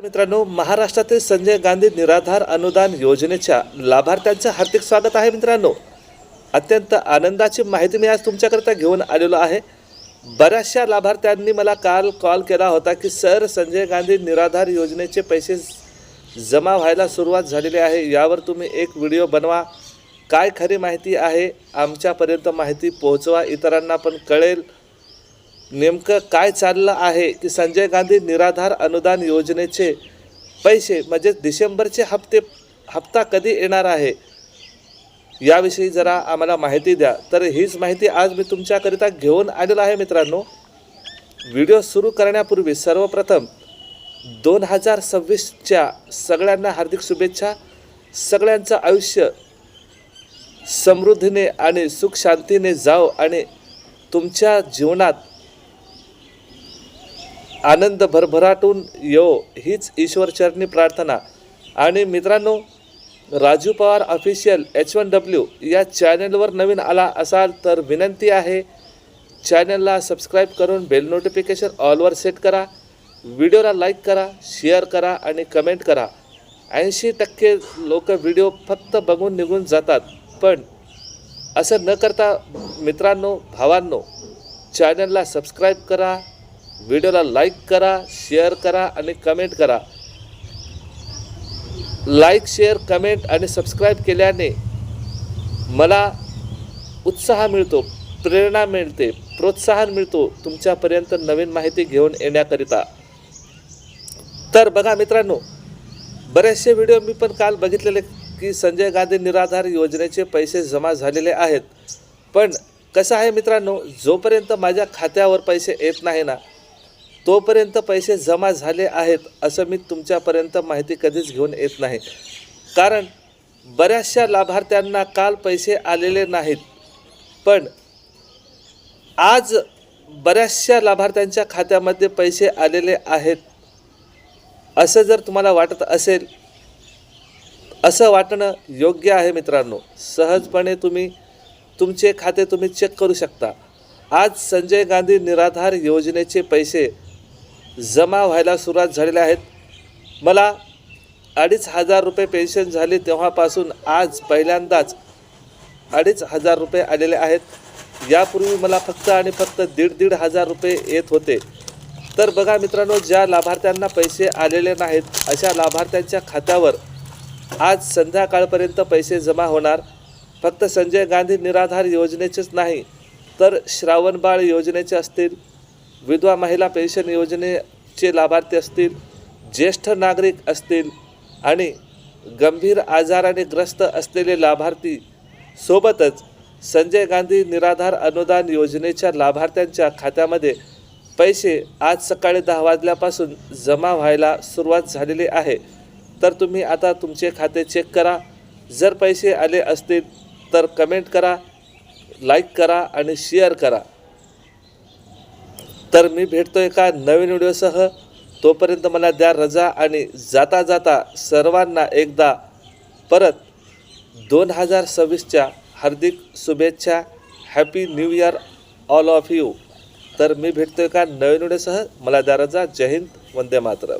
मित्रांनो, महाराष्ट्रातील संजय गांधी निराधार अनुदान योजनेच्या लाभार्थ्यांचं हार्दिक स्वागत आहे. मित्रांनो, अत्यंत आनंदाची माहिती मी आज तुमच्याकरता घेऊन आलेलो आहे. बऱ्याचशा लाभार्थ्यांनी मला काल कॉल केला होता की सर, संजय गांधी निराधार योजनेचे पैसे जमा व्हायला सुरुवात झालेली आहे, यावर तुम्ही एक व्हिडिओ बनवा. काय खरी माहिती आहे आमच्यापर्यंत माहिती पोहोचवा, इतरांना पण कळेल नेमकं काय चाललं आहे की संजय गांधी निराधार अनुदान योजनेचे पैसे म्हणजे डिसेंबरचे हप्ता कधी येणार आहे याविषयी जरा आम्हाला माहिती द्या. तर हीच माहिती आज मी तुमच्याकरिता घेऊन आलेलो आहे. मित्रांनो, व्हिडिओ सुरू करण्यापूर्वी सर्वप्रथम 2026च्या सगळ्यांना हार्दिक शुभेच्छा. सगळ्यांचं आयुष्य समृद्धीने आणि सुख शांतीने जाओ आणि तुमच्या जीवनात आनंद भरभराटून येवो हीच ईश्वरचरणी प्रार्थना. आणि मित्रांनो, राजू पवार ऑफिशियल H1W या चॅनलवर नवीन आला असाल तर विनंती आहे, चॅनलला सबस्क्राईब करून बेल नोटिफिकेशन ऑलवर सेट करा. व्हिडिओला लाईक करा, शेअर करा आणि कमेंट करा. 80% लोक व्हिडिओ फक्त बघून निघून जातात, पण असं न करता मित्रांनो, भावांनो, चॅनलला सबस्क्राईब करा, व्हिडिओला लाईक करा, शेअर करा आणि कमेंट करा. लाईक, शेअर, कमेंट आणि सबस्क्राईब केल्याने मला उत्साह मिळतो, प्रेरणा मिळते, प्रोत्साहन मिळतो तुमच्यापर्यंत नवीन माहिती घेऊन येण्याकरिता. तर बघा मित्रांनो, बरेचसे व्हिडिओ मी पण काल बघितलेले की संजय गांधी निराधार योजनेचे पैसे जमा झालेले आहेत. पण कसं आहे मित्रांनो, जोपर्यंत माझ्या खात्यावर पैसे येत नाही ना, तोपर्यंत पैसे जमा झाले आहेत असं मी तुमच्यापर्यंत माहिती कधीच घेऊन येत नाही. कारण बऱ्याचशा लाभार्थ्यांना काल पैसे आलेले नाहीत, पण आज बऱ्याचशा लाभार्थ्यांच्या खात्यामध्ये पैसे आलेले आहेत. असं जर तुम्हाला वाटत असेल, असं वाटणं योग्य आहे मित्रांनो. सहजपणे तुमचे खाते तुम्ही चेक करू शकता. आज संजय गांधी निराधार योजनेचे पैसे जमा व्हायला सुरुवात झालेले आहेत. मला 2,500 रुपये पेन्शन झाली तेव्हापासून आज पहिल्यांदाच 2,500 रुपये आलेले आहेत. यापूर्वी मला फक्त आणि फक्त 1,500 रुपये येत होते. तर बघा मित्रांनो, ज्या लाभार्थ्यांना पैसे आलेले नाहीत अशा लाभार्थ्यांच्या खात्यावर आज संध्याकाळपर्यंत पैसे जमा होणार. फक्त संजय गांधी निराधार योजनेचेच नाही, तर श्रावणबाळ योजनेचे असतील, विधवा महिला पेन्शन योजनेचे लाभार्थी असतील, ज्येष्ठ नागरिक असतील आणि गंभीर आजाराने ग्रस्त असलेले लाभार्थी, सोबतच संजय गांधी निराधार अनुदान योजनेच्या लाभार्थ्यांच्या खात्यामध्ये पैसे आज सकाळी 10 वाजल्यापासून जमा व्हायला सुरुवात झालेली आहे. तर तुम्ही आता तुमचे खाते चेक करा. जर पैसे आले असतील तर कमेंट करा, लाईक करा आणि शेअर करा. तर मी भेटतो एका नवीन व्हिडिओसह. तोपर्यंत मला द्या रजा आणि जाता जाता सर्वांना एकदा परत 2026च्या हार्दिक शुभेच्छा. Happy new year all of you. तर मी भेटतो एका नवीन व्हिडिओसह. मला द्या रजा. जय हिंद, वंदे मातरम.